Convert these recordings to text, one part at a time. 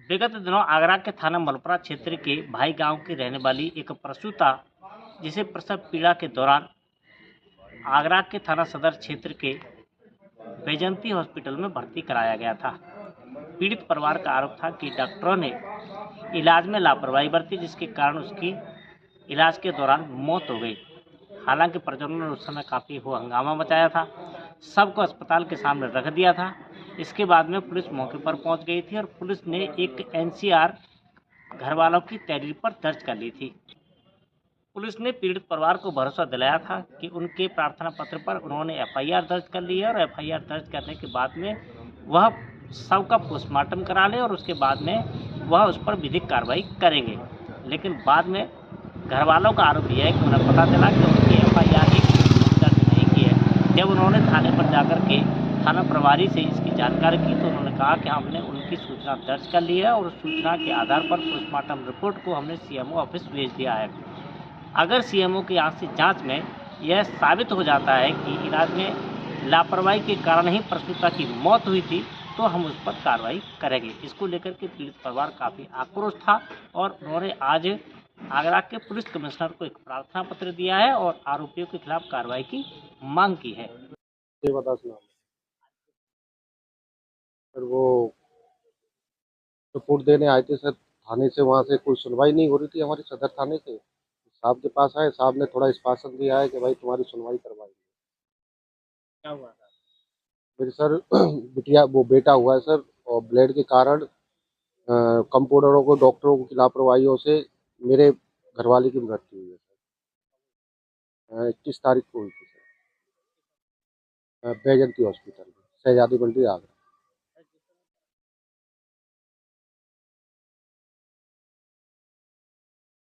विगत दिनों आगरा के थाना मलपुरा क्षेत्र के भाई गांव की रहने वाली एक प्रसूता, जिसे प्रसव पीड़ा के दौरान आगरा के थाना सदर क्षेत्र के बैजंती हॉस्पिटल में भर्ती कराया गया था। पीड़ित परिवार का आरोप था कि डॉक्टरों ने इलाज में लापरवाही बरती, जिसके कारण उसकी इलाज के दौरान मौत हो गई। हालांकि परिजनों ने उस समय काफ़ी हो हंगामा मचाया था, सबको अस्पताल के सामने रख दिया था। इसके बाद में पुलिस मौके पर पहुंच गई थी और पुलिस ने एक एनसीआर घर वालों की तहरीर पर दर्ज कर ली थी। पुलिस ने पीड़ित परिवार को भरोसा दिलाया था कि उनके प्रार्थना पत्र पर उन्होंने एफआईआर दर्ज कर ली है और एफआईआर दर्ज करने के बाद में वह शव का पोस्टमार्टम करा ले और उसके बाद में वह उस पर विधिक कार्रवाई करेंगे। लेकिन बाद में घर वालों का आरोप यह है कि उन्हें पता चला कि उनकी एफआईआर ही दर्ज नहीं की है। जब उन्होंने थाने पर जाकर के थाना प्रभारी से इसकी जानकारी की तो उन्होंने कहा कि हमने उनकी सूचना दर्ज कर ली है और उस सूचना के आधार पर पोस्टमार्टम रिपोर्ट को हमने सीएमओ ऑफिस भेज दिया है। अगर सीएमओ की आंख से जांच में यह साबित हो जाता है कि इलाज में लापरवाही के कारण ही प्रसूता की मौत हुई थी तो हम उस पर कार्रवाई करेंगे। इसको लेकर के पीड़ित परिवार काफ़ी आक्रोश था और उन्होंने आज आगरा के पुलिस कमिश्नर को एक प्रार्थना पत्र दिया है और आरोपियों के खिलाफ कार्रवाई की मांग की है। ये बता सुना फिर वो रिपोर्ट देने आए थे सर थाने से। वहाँ से कोई सुनवाई नहीं हो रही थी हमारे सदर थाने से। साहब के पास आए, साहब ने थोड़ा आश्वासन दिया है कि भाई तुम्हारी सुनवाई करवाएंगे। क्या हुआ था? फिर सर बिटिया वो बेटा हुआ है सर, और ब्लड के कारण कंपाउंडरों को डॉक्टरों की लापरवाहियों से मेरे घरवाले की मृत्यु हुई है सर। 21 तारीख को हुई थी सर, बैजंती हॉस्पिटल में, शहजादी मंडी आगरा।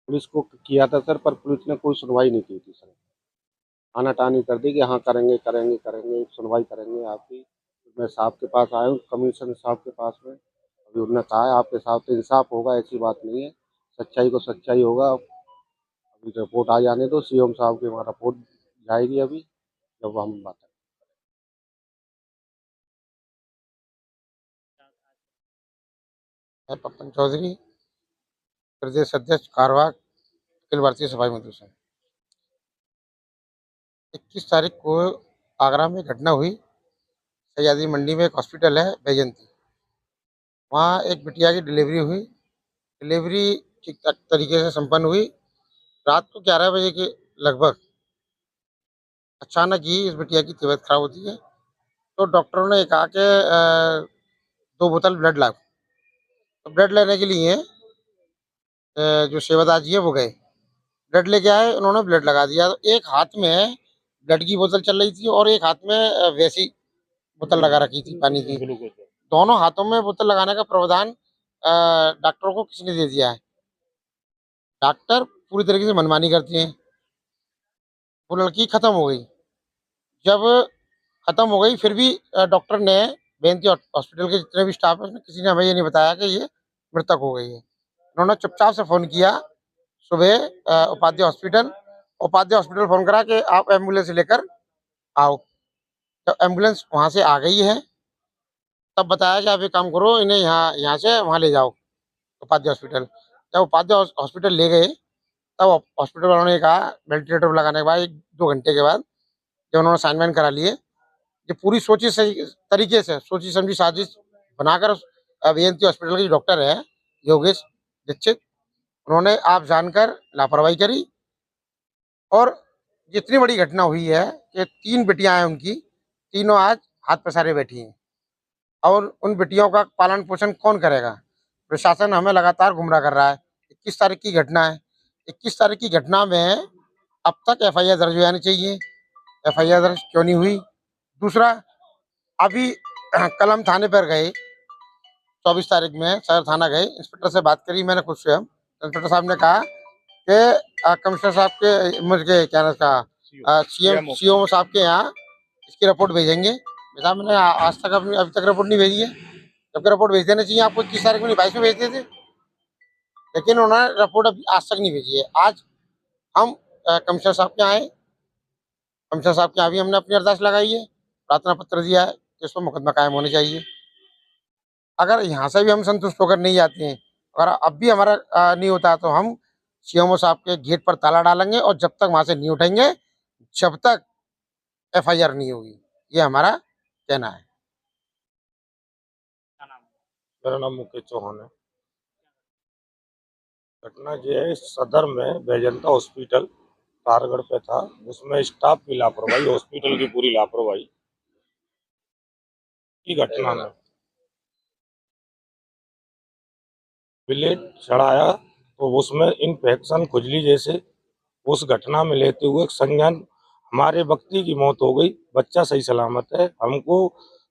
पुलिस को किया था सर, पर पुलिस ने कोई सुनवाई नहीं की थी सर। आनाटानी कर दी कि हाँ करेंगे करेंगे करेंगे, सुनवाई करेंगे आपकी। मैं साहब के पास आया हूँ, कमिश्नर साहब के पास में। अभी उन्होंने कहा है आपके साथ तो इंसाफ होगा, ऐसी बात नहीं है, सच्चाई को सच्चाई होगा। अभी रिपोर्ट आ जाने दो, सीएम साहब की हमारा रिपोर्ट जाएगी अभी, जब हम बात मैं पप्पन चौधरी, प्रदेश अध्यक्ष कारवार, अखिल भारतीय सफाई मजदूर संघ। 21 तारीख को आगरा में घटना हुई। सयाजी मंडी में एक हॉस्पिटल है बैजंती, वहाँ एक बिटिया की डिलीवरी हुई। डिलीवरी ठीक ठाक तरीके से संपन्न हुई। रात को 11 बजे के लगभग अचानक ही इस बिटिया की तबीयत खराब होती है, तो डॉक्टरों ने कहा कि 2 बोतल ब्लड लाओ। तो ब्लड लेने के लिए जो सेवादार जी है वो गए, ब्लड लेके आए, उन्होंने ब्लड लगा दिया। तो एक हाथ में ब्लड की बोतल चल रही थी और एक हाथ में वैसी बोतल लगा रखी थी पानी की। दोनों हाथों में बोतल लगाने का प्रावधान डॉक्टरों को किसने दे दिया है? डॉक्टर पूरी तरीके से मनमानी करती हैं। वो लड़की खत्म हो गई। जब खत्म हो गई फिर भी डॉक्टर ने, बेंती हॉस्पिटल के जितने भी स्टाफ है, उसने किसी ने हमें ये नहीं बताया कि ये मृतक हो गई है। उन्होंने चुपचाप से फोन किया सुबह उपाध्याय हॉस्पिटल फोन करा कि आप एम्बुलेंस लेकर आओ। जब एम्बुलेंस वहां से आ गई है तब बताया कि आप एक काम करो, इन्हें यहाँ यहाँ से वहाँ ले जाओ उपाध्याय हॉस्पिटल। जब उपाध्याय हॉस्पिटल ले गए तब हॉस्पिटल वालों ने कहा, वेंटिलेटर लगाने के बाद 1-2 घंटे के बाद जब उन्होंने साइन वाइन करा लिए, ये पूरी सोची सही तरीके से सोची समझी साजिश बनाकर अभियंती हॉस्पिटल के डॉक्टर है योगेश दीक्षित, उन्होंने आप जानकर लापरवाही करी। और जितनी बड़ी घटना हुई है कि 3 बेटियां हैं उनकी, तीनों आज हाथ पसारे बैठी हैं और उन बेटियों का पालन पोषण कौन करेगा? प्रशासन हमें लगातार गुमराह कर रहा है। 21 तारीख की घटना है। 21 तारीख की घटना में अब तक एफआईआर दर्ज हो जानी चाहिए। एफआईआर दर्ज क्यों नहीं हुई? दूसरा, अभी कल हम थाने पर गए, 24 तारीख में सदर थाना गए, इंस्पेक्टर से बात करी मैंने खुद स्वयं। इंस्पेक्टर साहब ने कहा कि कमिश्नर साहब के, मुझे क्या नाम था, सीएम साहब के यहाँ इसकी रिपोर्ट भेजेंगे। बेटा मैंने आज तक अभी तक रिपोर्ट नहीं भेजी है, जबकि रिपोर्ट भेज देना चाहिए आपको। 21 तारीख में नहीं, 22 में भेजते थे, लेकिन उन्होंने रिपोर्ट अभी आज तक नहीं भेजी है। आज हम कमिश्नर साहब के आए, कमिश्नर साहब के यहाँ भी हमने अपनी अरदास लगाई है, प्रार्थना पत्र दिया है कि इस पर मुकदमा कायम होना चाहिए। अगर यहाँ से भी हम संतुष्ट होकर नहीं जाते हैं, अगर अब भी हमारा नहीं होता तो हम सीएमओ साहब के गेट पर ताला डालेंगे और जब तक वहाँ से नहीं उठेंगे, जब तक एफआईआर नहीं होगी। ये हमारा कहना है। क्या नाम है? मेरा नाम मुकेश चौहान है। घटना ये है, सदर में बैजंता हॉस्पिटल तारगढ़ पे था, उसमें स्टाफ की लापरवाही, हॉस्पिटल की पूरी लापरवाही की घटना में ब्लेड चढ़ाया तो उसमें इन्फेक्शन खुजली जैसे उस घटना में लेते हुए संज्ञान हमारे व्यक्ति की मौत हो गई। बच्चा सही सलामत है। हमको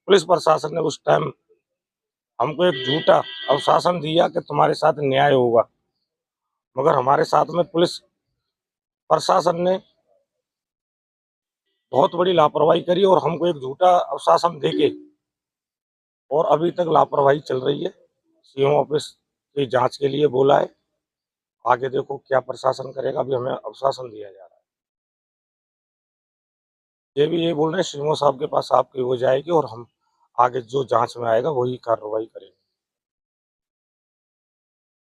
पुलिस प्रशासन ने उस टाइम हमको एक झूठा आश्वासन दिया कि तुम्हारे साथ न्याय होगा, मगर हमारे साथ में पुलिस प्रशासन ने बहुत बड़ी लापरवाही करी और हमको एक झूठा आश्वासन देके और अभी तक लापरवाही चल रही है। सीएम ऑफिस की जांच के लिए बोला है, आगे देखो क्या प्रशासन करेगा। अभी हमें आश्वासन दिया जा रहा है। ये भी ये बोल रहे हैं सीएम साहब के पास आपकी हो जाएगी और हम आगे जो जांच में आएगा वही कार्रवाई करेंगे।